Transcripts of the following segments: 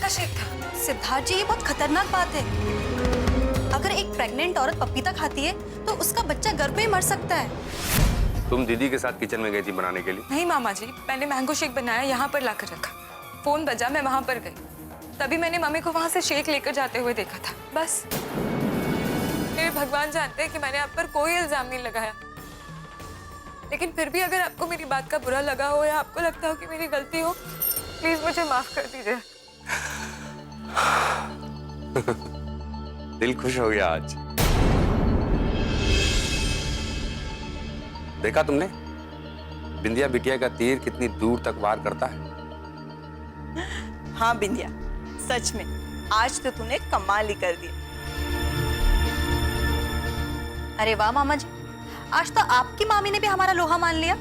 का शेक था। सिद्धार्थ जी, ये बहुत खतरनाक बात है। अगर एक प्रेग्नेंट औरत पपीता खाती है तो उसका बच्चा गर्भ में ही मर सकता है। तुम दीदी के साथ किचन में गई थी बनाने के लिए? नहीं मामा जी, मैंने मैंगो शेक बनाया, यहाँ पर लाकर रखा। फोन बजा, मैं वहां पर गई, तभी मैंने मम्मी को वहां से शेक लेकर जाते हुए देखा था, बस। मेरे भगवान जानते हैं कि मैंने आप पर कोई इल्जाम नहीं लगाया, लेकिन फिर भी अगर आपको मेरी बात का बुरा लगा हो या आपको लगता हो कि मेरी गलती हो, प्लीज मुझे माफ कर दीजिए। दिल खुश हो गया आज। देखा तुमने बिंदिया बिटिया का तीर कितनी दूर तक वार करता है? हाँ बिंदिया, सच में आज तो तूने कमाल ही कर दिया। अरे वाह मामा जी, आज तो आपकी मामी ने भी हमारा लोहा मान लिया।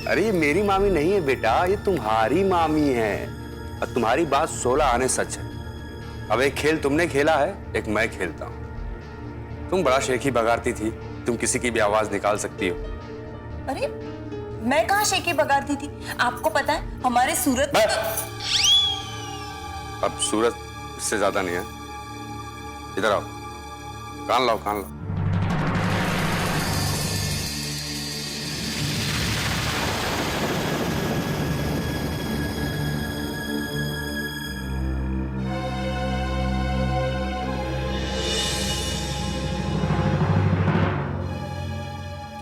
अरे ये मेरी मामी नहीं है बेटा, ये तुम्हारी मामी है और तुम्हारी बात 16 आने सच है। अब एक खेल तुमने खेला है, एक मैं खेलता हूं। तुम बड़ा शेखी बगारती थी, तुम किसी की भी आवाज निकाल सकती हो। अरे मैं कहाँ शेकी बगारती थी? आपको पता है हमारे सूरत में अब सूरत इससे ज्यादा नहीं है। इधर आओ, कान लाओ, कान लाओ।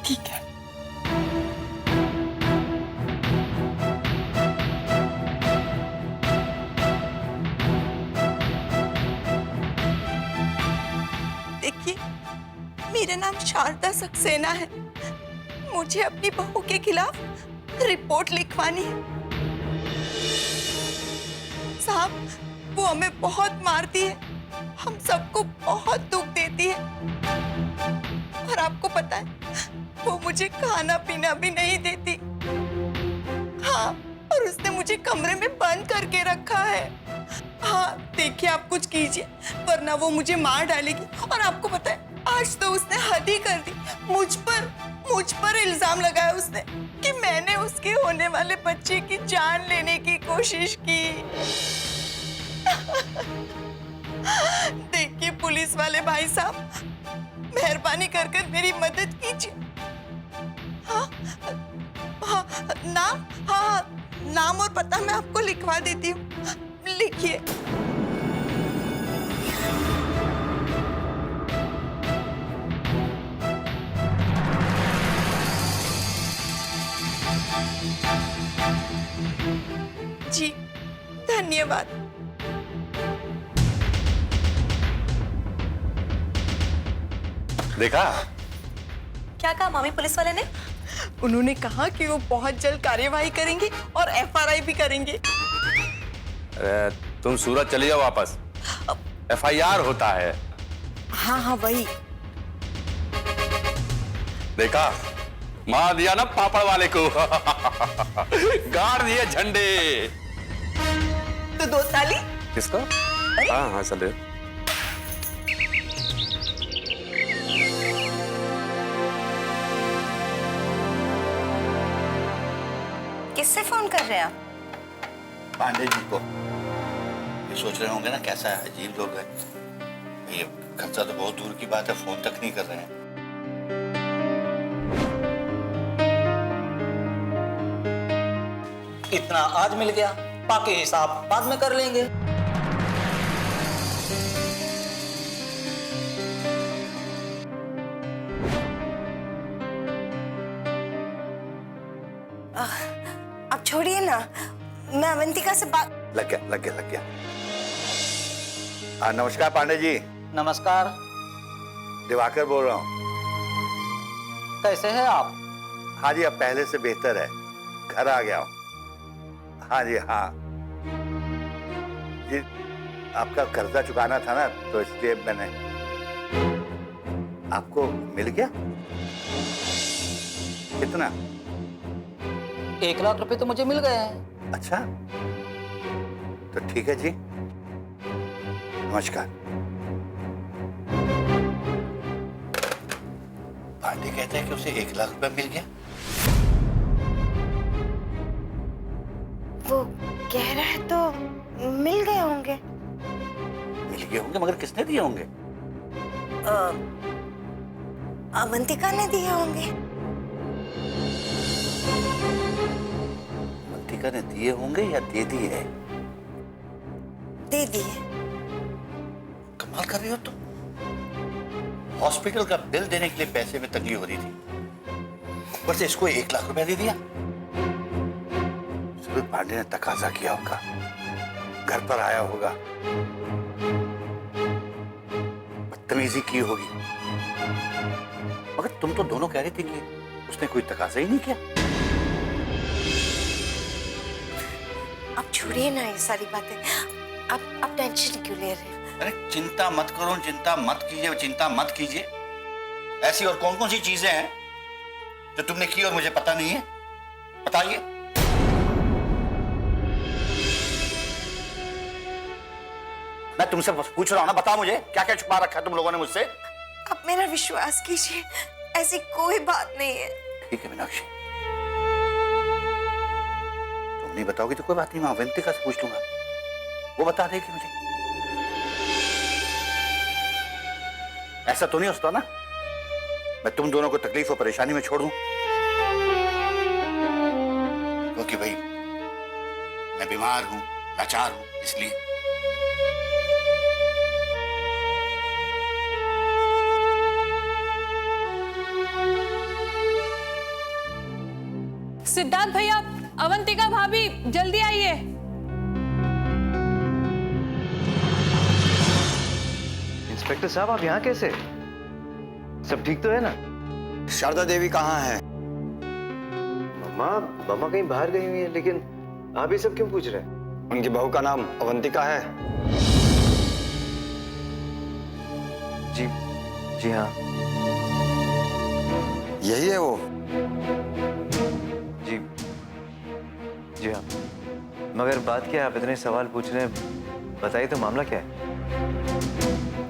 ठीक है। देखिए, मेरा नाम शारदा सक्सेना है। मुझे अपनी बहू के खिलाफ रिपोर्ट लिखवानी है। साहब, वो हमें बहुत मारती है, हम सबको बहुत दुख देती है, और आपको पता है वो मुझे खाना पीना भी नहीं देती। हाँ, और उसने मुझे कमरे में बंद करके रखा है। हाँ देखिए, आप कुछ कीजिए वरना वो मुझे मार डालेगी। और आपको पता है आज तो उसने हद ही कर दी, मुझ पर इल्जाम लगाया उसने कि मैंने उसके होने वाले बच्चे की जान लेने की कोशिश की। देखिए पुलिस वाले भाई साहब, मेहरबानी कर मेरी मदद कीजिए। हाँ, हाँ, नाम और पता मैं आपको लिखवा देती हूँ, लिखिए। जी धन्यवाद। देखा? क्या कहा मामी पुलिस वाले ने? उन्होंने कहा कि वो बहुत जल्द कार्यवाही करेंगे और एफआरआई भी करेंगे। तुम सूरत चली जाओ वापस, एफआईआर होता है। हाँ हाँ वही। देखा, मार दिया ना पापड़ वाले को। गाड़ दिए झंडे। तो दो ताली किसको? हाँ हाँ चले। किससे फोन कर रहे हैं आप? पांडे जी को। ये सोच रहे होंगे ना कैसा अजीब लोग है। ये खर्चा तो बहुत दूर की बात है, फोन तक नहीं कर रहे हैं। इतना आज मिल गया, बाकी हिसाब बाद में कर लेंगे। अब छोड़िए ना, मैं अवंतिका से बात। लग गया। हाँ नमस्कार पांडे जी। नमस्कार। दिवाकर बोल रहा हूँ। कैसे हैं आप? हाँ जी, अब पहले से बेहतर है, घर आ गया हूँ। हाँ जी हाँ जी, आपका कर्जा चुकाना था ना, तो इसलिए मैंने। आपको मिल गया? कितना? 1 लाख रुपए तो मुझे मिल गए हैं। अच्छा, तो ठीक है जी, नमस्कार। पांडे कहते हैं कि उसे 1 लाख रुपए मिल गया। वो कह रहा है तो मिल गए होंगे। मिल गए होंगे मगर किसने दिए होंगे? अवंतिका ने दिए होंगे। अवंतिका ने दिए होंगे या दे दिए? दे दिए। कमाल कर रही हो तुम। हॉस्पिटल का बिल देने के लिए पैसे में तंगी हो रही थी, ऊपर से इसको 1 लाख रुपया दे दिया। सुमित पांडे ने तकाजा किया होगा, घर पर आया होगा, बदतमीजी की होगी, मगर तुम तो दोनों कह रही थी कि उसने कोई तकाजा ही नहीं किया। आप छोड़िए ना ये सारी बातें। आप टेंशन क्यों ले रहे हैं? अरे चिंता मत करो, चिंता मत कीजिए, चिंता मत कीजिए। ऐसी और कौन कौन सी चीजें हैं जो तुमने की और मुझे पता नहीं है? बताइए। मैं तुमसे पूछ रहा हूं ना, बता मुझे क्या क्या छुपा रखा है तुम लोगों ने मुझसे? आप मेरा विश्वास कीजिए, ऐसी कोई बात नहीं है। ठीक है मीनाक्षी, तुम नहीं बताओगी तो कोई बात नहीं, मैं अवंतिका से पूछ लूंगा, वो बता देगी मुझे। ऐसा तो नहीं हो सकता ना मैं तुम दोनों को तकलीफ और परेशानी में छोड़ूं, क्योंकि भाई मैं बीमार हूं, लाचार हूं, इसलिए। सिद्धार्थ भैया, अवंतिका भाभी, जल्दी आइए। इंस्पेक्टर साहब, आप यहाँ कैसे? सब ठीक तो है ना? शारदा देवी कहाँ है? मम्मा मम्मा कहीं बाहर गई हुई है, लेकिन आप ये सब क्यों पूछ रहे हैं? उनकी बहू का नाम अवंतिका है? जी जी हाँ, यही है वो? जी जी हाँ। मगर बात क्या है, आप इतने सवाल पूछ रहे हैं, बताइए तो मामला क्या है?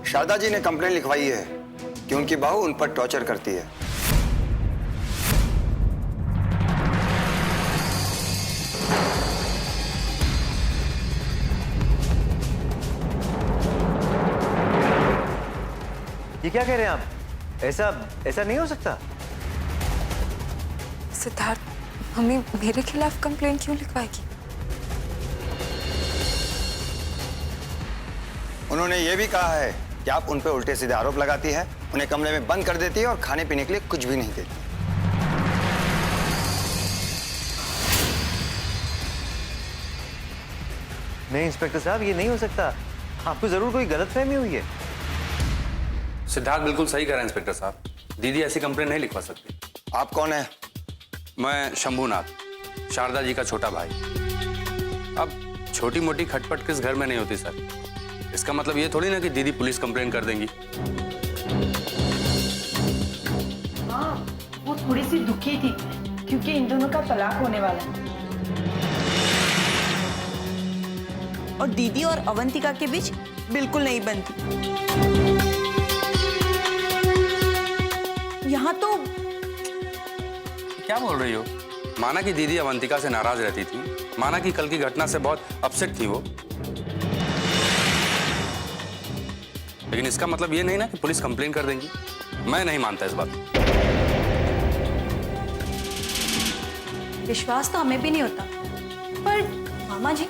शारदा जी ने कंप्लेंट लिखवाई है कि उनकी बहू उन पर टॉर्चर करती है। ये क्या कह रहे हैं आप? ऐसा ऐसा नहीं हो सकता। सिद्धार्थ, मम्मी मेरे खिलाफ कंप्लेंट क्यों लिखवाएगी? उन्होंने ये भी कहा है कि आप उन पर उल्टे सीधे आरोप लगाती है, उन्हें कमरे में बंद कर देती है और खाने पीने के लिए कुछ भी नहीं देती। नहीं इंस्पेक्टर साहब, ये नहीं हो सकता। आपको जरूर कोई गलतफहमी हुई है। सिद्धार्थ बिल्कुल सही कह रहा है इंस्पेक्टर साहब, दीदी ऐसी कंप्लेंट नहीं लिखवा सकती। आप कौन है? मैं शंभूनाथ, शारदा जी का छोटा भाई। अब छोटी मोटी खटपट किस घर में नहीं होती सर, इसका मतलब ये थोड़ी ना कि दीदी पुलिस कंप्लेन कर देंगी। हाँ, वो थोड़ी सी दुखी थी क्योंकि इन दोनों का तलाक होने वाला है। और दीदी और अवंतिका के बीच बिल्कुल नहीं बनती। यहाँ तो क्या बोल रही हो? माना कि दीदी अवंतिका से नाराज रहती थी, माना कि कल की घटना से बहुत अपसेट थी वो, लेकिन इसका मतलब ये नहीं ना कि पुलिस कंप्लेन कर देंगी। मैं नहीं मानता इस बात को। विश्वास तो हमें भी नहीं होता। पर मामा जी,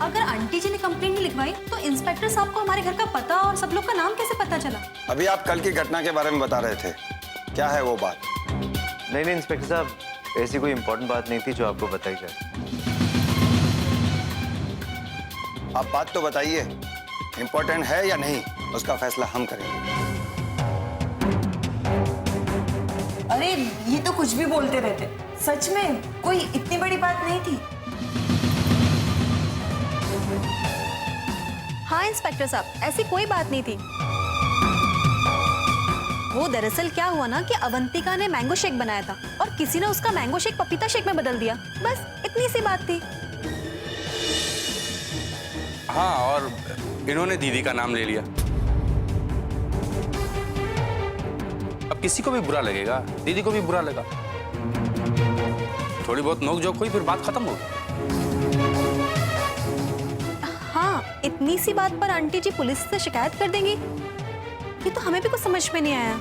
अगर आंटी जी ने कंप्लेंट नहीं लिखवाई तो इंस्पेक्टर साहब को हमारे घर का पता और सब लोग का नाम कैसे पता चला? अभी आप कल की घटना के बारे में बता रहे थे, क्या है वो बात? नहीं नहीं इंस्पेक्टर साहब, ऐसी कोई इंपॉर्टेंट बात नहीं थी जो आपको बताई जाए। आप बात तो बताइए, इंपॉर्टेंट है या नहीं, उसका फैसला हम करेंगे। अरे ये तो कुछ भी बोलते रहते, सच में कोई इतनी बड़ी बात नहीं थी। हाँ इंस्पेक्टर साहब, ऐसी कोई बात नहीं थी। वो दरअसल क्या हुआ ना कि अवंतिका ने मैंगो शेक बनाया था और किसी ने उसका मैंगो शेक पपीता शेक में बदल दिया, बस इतनी सी बात थी। हाँ, और इन्होंने दीदी का नाम ले लिया। अब किसी को भी बुरा लगेगा, दीदी को भी बुरा लगा। थोड़ी बहुत नोक झोंक हुई, फिर बात खत्म हो गई। इतनी सी बात पर आंटी जी पुलिस से शिकायत कर देंगी, ये तो हमें भी कुछ समझ में नहीं आया।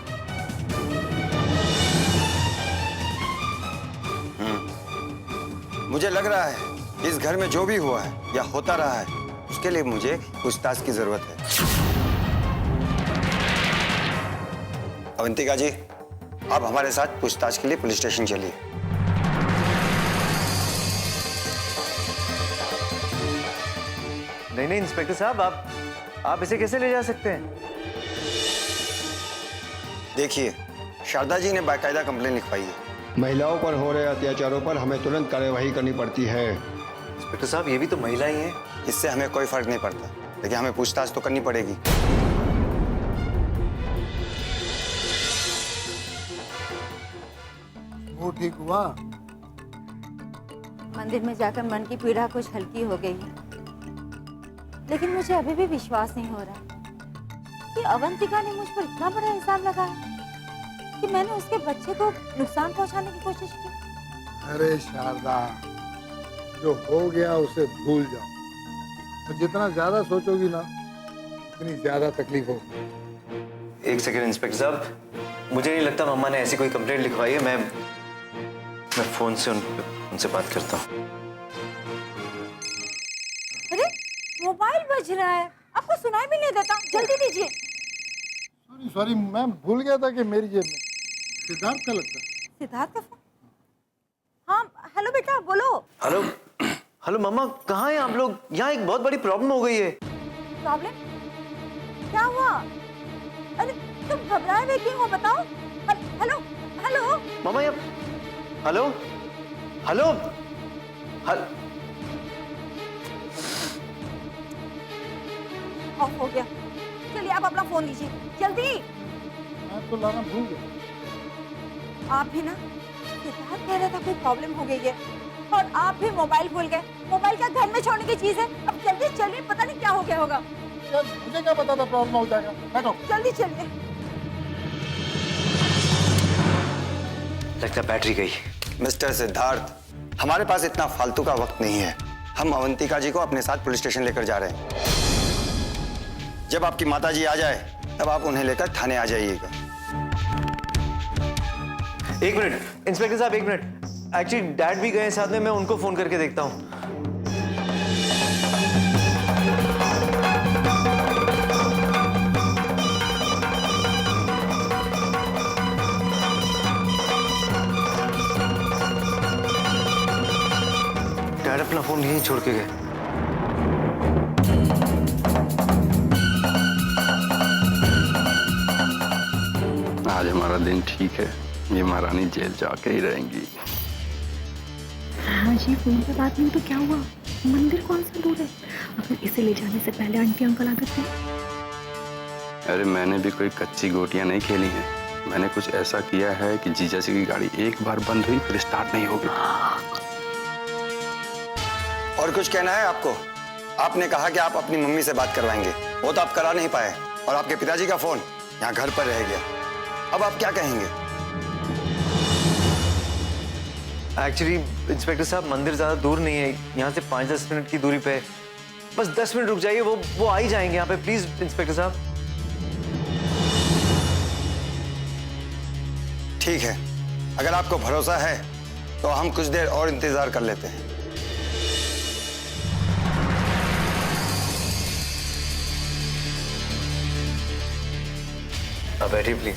मुझे लग रहा है इस घर में जो भी हुआ है या होता रहा है उसके लिए मुझे पूछताछ की जरूरत है। अवंतिका जी, आप हमारे साथ पूछताछ के लिए पुलिस स्टेशन चलिए। नहीं नहीं इंस्पेक्टर साहब, आप इसे कैसे ले जा सकते हैं? देखिए, शारदा जी ने बाकायदा कंप्लेन लिखवाई है। महिलाओं पर हो रहे अत्याचारों पर हमें तुरंत कार्यवाही करनी पड़ती है। इंस्पेक्टर साहब, ये भी तो महिला ही है। इससे हमें कोई फर्क नहीं पड़ता, लेकिन हमें पूछताछ तो करनी पड़ेगी। वो ठीक हुआ? मंदिर में जाकर मन की पीड़ा कुछ हल्की हो गई है, लेकिन मुझे अभी भी विश्वास नहीं हो रहा कि अवंतिका ने मुझ पर इतना बड़ा इल्जाम लगाया कि मैंने उसके बच्चे को नुकसान पहुंचाने की कोशिश की। अरे शारदा, जो हो गया उसे भूल जाओ। तो जितना ज्यादा सोचोगी ना, उतनी ज्यादा तकलीफ होगी। एक सेकंड इंस्पेक्टर साहब, मुझे नहीं लगता मम्मा ने ऐसी कोई कंप्लेंट लिखवाई है। मैं फोन से उनसे बात करता हूँ। अरे मोबाइल बज रहा है, आपको सुनाई भी नहीं देता, जल्दी दीजिए। सॉरी, मैं भूल गया था कि मेरी जेब में सिद्धार्थ का लगता है। सिद्धार्थ का फोन? हाँ हेलो बेटा, बोलो। हेलो हेलो मम्मा, कहाँ हैं आप लोग? यहाँ एक बहुत बड़ी प्रॉब्लम हो गई है। प्रॉब्लम? क्या हुआ? अरे तुम घबराए हुए क्यों हो, बताओ। हेलो हेलो मम्मा, ये हेलो हेलो हेलो। ऑफ हो गया। चलिए आप अपना फोन लीजिए जल्दी। मैं तो लाना भूल गया। आप भी ना, सिद्धार्थ कह रहा था कोई प्रॉब्लम हो गई है और आप भी मोबाइल भूल गए। मोबाइल क्या घर में छोड़ने की चीज है? अब जल्दी चलिए, पता नहीं क्या हो गया होगा। यार, मुझे क्या पता था प्रॉब्लम हो जाएगा। बैठो। जल्दी चलिए। लगता बैटरी गई। मिस्टर सिद्धार्थ, हमारे पास इतना फालतू का वक्त नहीं है। हम अवंतिका जी को अपने साथ पुलिस स्टेशन लेकर जा रहे हैं। जब आपकी माता जी आ जाए तब आप उन्हें लेकर थाने आ जाइएगा। एक मिनट इंस्पेक्टर साहब, एक मिनट। एक्चुअली डैड भी गए साथ में, मैं उनको फोन करके देखता हूँ। डैड अपना फोन यहीं छोड़ के गए। आज हमारा दिन ठीक है, ये महारानी जेल जाके ही रहेंगी। हाँ जी, फोन पे बात नहीं तो क्या हुआ? मंदिर कौन सा दूर है? अगर इसे ले जाने से पहले आंटी अंकल आ गए। अरे मैंने भी कोई कच्ची गोटियां नहीं खेली हैं। मैंने कुछ ऐसा किया है कि जीजा जी की गाड़ी एक बार बंद हुई फिर स्टार्ट नहीं होगी। और कुछ कहना है आपको? आपने कहा कि आप अपनी मम्मी से बात करवाएंगे, वो तो आप करा नहीं पाए और आपके पिताजी का फोन यहाँ घर पर रह गया। अब आप क्या कहेंगे? एक्चुअली इंस्पेक्टर साहब, मंदिर ज्यादा दूर नहीं है, यहाँ से 5-10 मिनट की दूरी पे। बस 10 मिनट रुक जाइए, वो आ ही जाएंगे यहाँ पे। प्लीज इंस्पेक्टर साहब। ठीक है, अगर आपको भरोसा है तो हम कुछ देर और इंतजार कर लेते हैं। अब बैठिए प्लीज।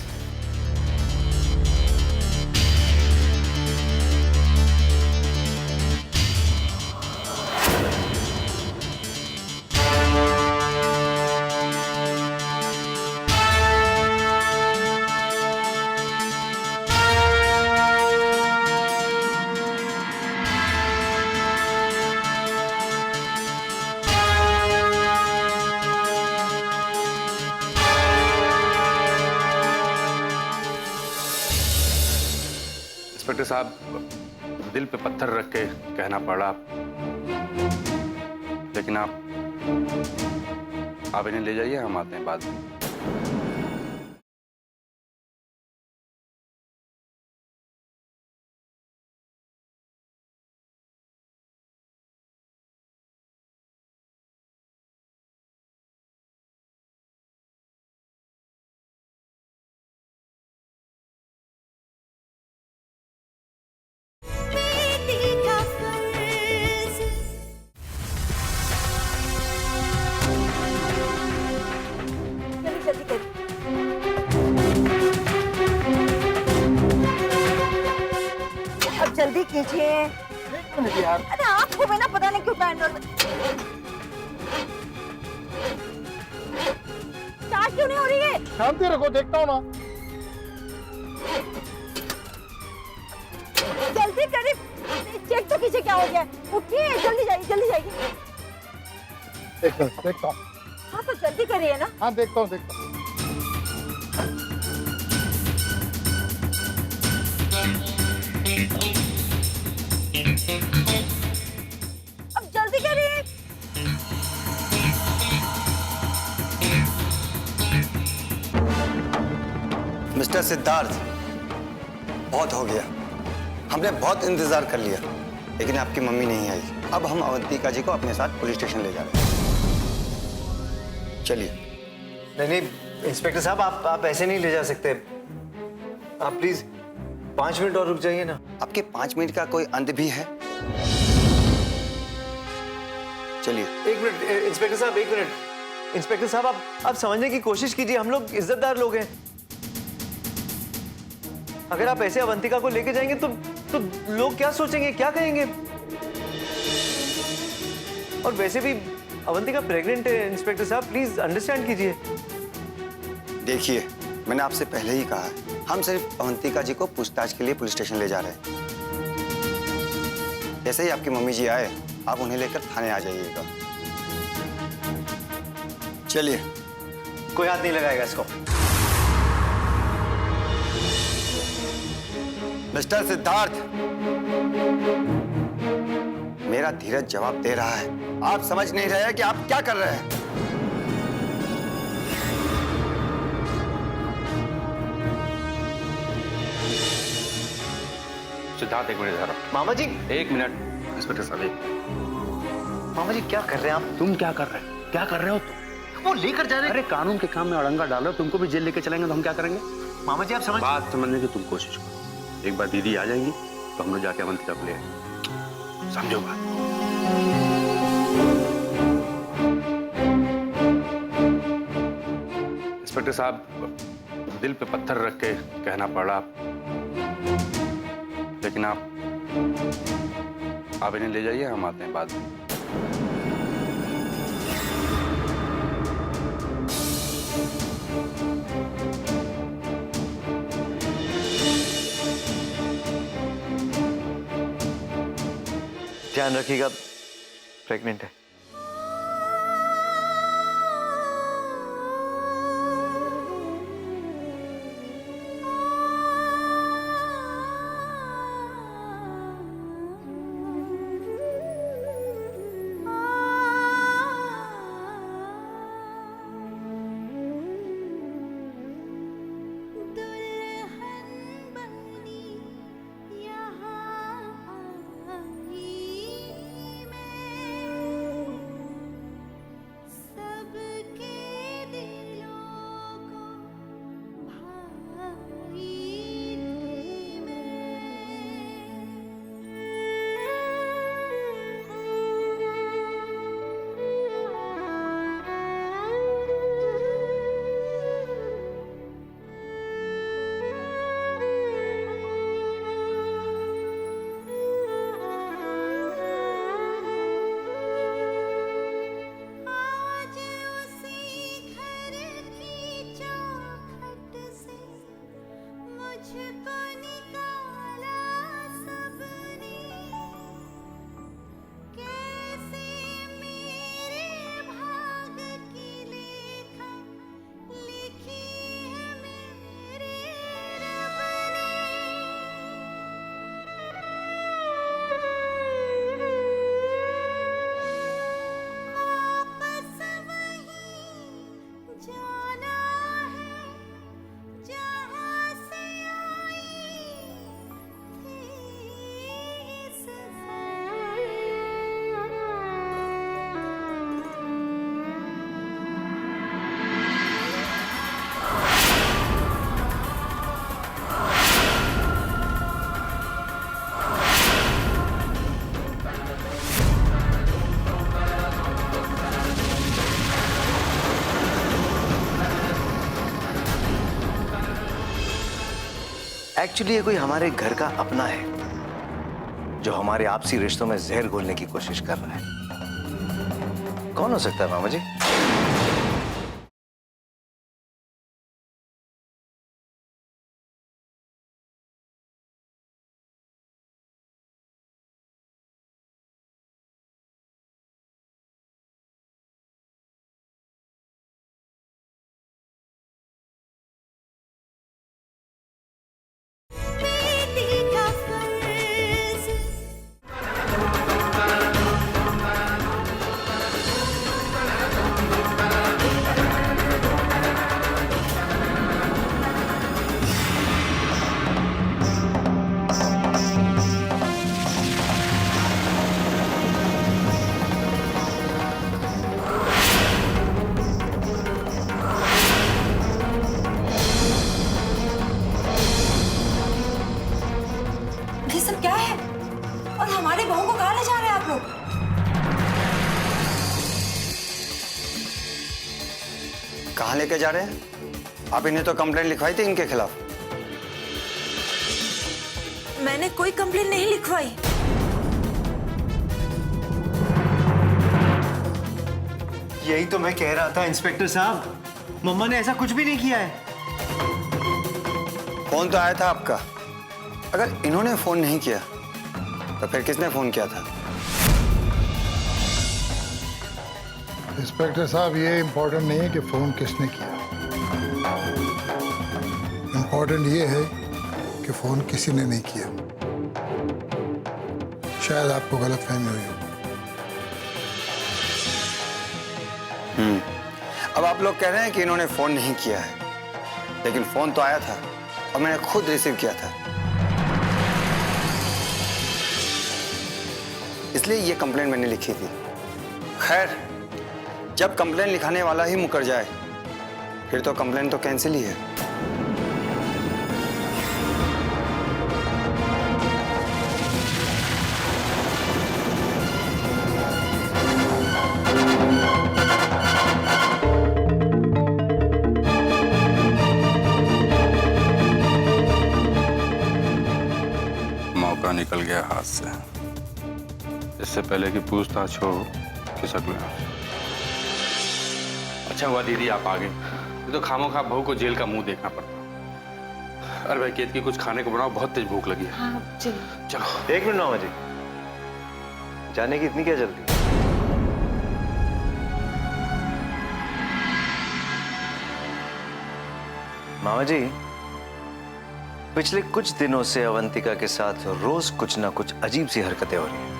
इंस्पेक्टर साहब, दिल पे पत्थर रख के कहना पड़ा, लेकिन आप इन्हें ले जाइए, हम आते हैं बाद में। एक मिनट यार। अरे आंखों में ना पता नहीं क्यों बैंड स्टार्ट क्यों नहीं हो रही है? शांति रखो, देखता हूँ ना। जल्दी करिए, चेक तो कीजिए क्या हो गया। उठिए, जल्दी जाइए, जल्दी जाइए। एक मिनट देखता हूँ। हाँ तो जल्दी करिए ना। हाँ देखता हूँ, देखता हूँ। अब जल्दी करिए। मिस्टर सिद्धार्थ, बहुत हो गया। हमने बहुत इंतजार कर लिया, लेकिन आपकी मम्मी नहीं आई। अब हम अवंतिका जी को अपने साथ पुलिस स्टेशन ले जा रहे हैं। चलिए। नहीं नहीं इंस्पेक्टर साहब, आप ऐसे नहीं ले जा सकते। आप प्लीज 5 मिनट और रुक जाइए ना। आपके 5 मिनट का कोई अंत भी है? चलिए। 1 मिनट इंस्पेक्टर साहब, 1 मिनट। इंस्पेक्टर साहब, आप समझने की कोशिश कीजिए। हम लोग इज्जतदार लोग हैं। अगर आप ऐसे अवंतिका को लेके जाएंगे तो लोग क्या सोचेंगे, क्या कहेंगे? और वैसे भी अवंतिका प्रेग्नेंट है। इंस्पेक्टर साहब प्लीज अंडरस्टैंड कीजिए। देखिए, मैंने आपसे पहले ही कहा है, हम सिर्फ अवंतिका जी को पूछताछ के लिए पुलिस स्टेशन ले जा रहे हैं। जैसे ही आपकी मम्मी जी आए, आप उन्हें लेकर थाने आ जाइएगा। चलिए। कोई हाथ नहीं लगाएगा इसको। मिस्टर सिद्धार्थ, मेरा धीरज जवाब दे रहा है। आप समझ नहीं रहे हैं कि आप क्या कर रहे हैं। सिद्धार्थ, एक मिनट इधर। मामा जी। 1 मिनट इंस्पेक्टर साहब, एक। मामा जी क्या कर रहे हैं आप? तुम क्या कर रहे हो? क्या कर रहे हो तुम? वो लेकर जा रहे हैं। अरे कानून के काम में अड़ंगा डालो। तुमको भी जेल लेके चलेंगे तो हम क्या करेंगे? मामा जी आप समझ बात समझने की तुम कोशिश करो। एक बार दीदी आ जाएंगी तो हम लोग जाके अवंतिका को ले आएंगे। समझो बात। इंस्पेक्टर साहब, दिल पे पत्थर रख के कहना पड़ा, लेकिन आप इन्हें ले जाइए, हम आते हैं बाद में। ध्यान रखिएगा, प्रेग्नेंट है। एक्चुअली ये कोई हमारे घर का अपना है। जो हमारे आपसी रिश्तों में जहर घोलने की कोशिश कर रहा है। कौन हो सकता है मामा जी? ये सब क्या है? और हमारी बहू को कहाँ ले जा रहे हैं आप लोग? कहाँ लेके जा रहे हैं? आप इन्हें तो कंप्लेंट लिखवाई थी इनके खिलाफ। मैंने कोई कंप्लेंट नहीं लिखवाई। यही तो मैं कह रहा था इंस्पेक्टर साहब, मम्मा ने ऐसा कुछ भी नहीं किया है। फोन तो आया था आपका। अगर इन्होंने फोन नहीं किया तो फिर किसने फोन किया था? इंस्पेक्टर साहब, ये इम्पोर्टेंट नहीं है कि फोन किसने किया। इम्पोर्टेंट ये है कि फोन किसी ने नहीं किया। शायद आपको गलतफहमी हुई हो। अब आप लोग कह रहे हैं कि इन्होंने फोन नहीं किया है, लेकिन फोन तो आया था और मैंने खुद रिसीव किया था, इसलिए ये कंप्लेंट मैंने लिखी थी। खैर, जब कंप्लेंट लिखाने वाला ही मुकर जाए फिर तो कंप्लेंट तो कैंसिल ही है। मौका निकल गया हाथ से। इससे पहले कि पूछताछ हो, खिसक लो। अच्छा हुआ दीदी आप आ गए, ये तो खामोखा बहू को जेल का मुंह देखना पड़ता। अरे भाई केतकी कुछ खाने को बनाओ, बहुत तेज भूख लगी है। हाँ चलो। चलो। एक मिनट मामा जी, जाने की इतनी क्या जल्दी? मामा जी, पिछले कुछ दिनों से अवंतिका के साथ रोज कुछ ना कुछ अजीब सी हरकतें हो रही हैं।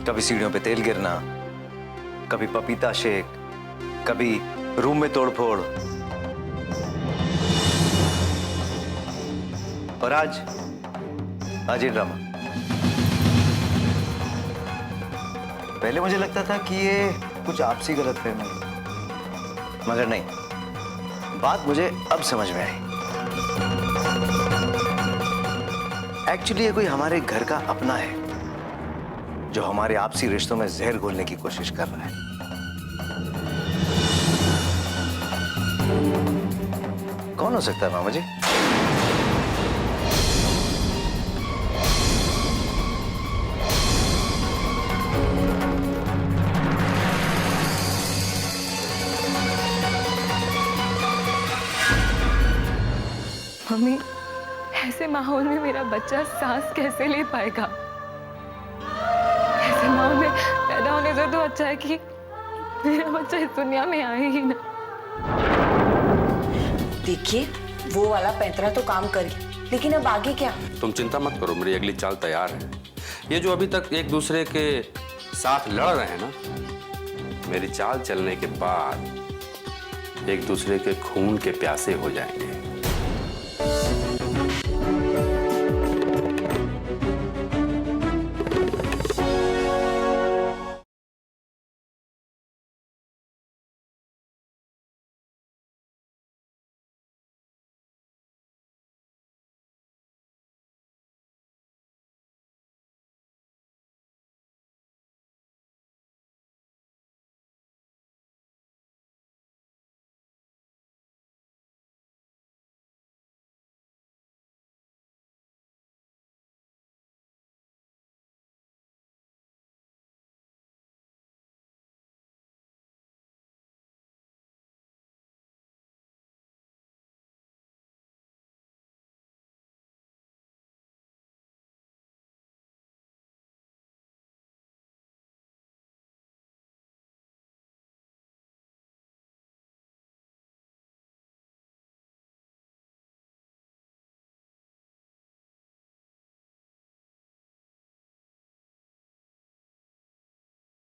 कभी सीढ़ियों पे तेल गिरना, कभी पपीता शेक, कभी रूम में तोड़फोड़, और आज ये ड्रामा। पहले मुझे लगता था कि ये कुछ आपसी गलतफहमी है, मगर नहीं, बात मुझे अब समझ में आई। एक्चुअली ये कोई हमारे घर का अपना है जो हमारे आपसी रिश्तों में जहर घोलने की कोशिश कर रहा है। कौन हो सकता है मामा जी? मम्मी, ऐसे माहौल में मेरा बच्चा सांस कैसे ले पाएगा? ऐसे माहौल में पैदा होने से तो अच्छा है कि मेरा बच्चा इस दुनिया में आए ही ना। देखिए, वो वाला पैंतरा तो काम कर गया, लेकिन अब आगे क्या? तुम चिंता मत करो, मेरी अगली चाल तैयार है। ये जो अभी तक एक दूसरे के साथ लड़ रहे हैं ना, मेरी चाल चलने के बाद एक दूसरे के खून के प्यासे हो जाएंगे।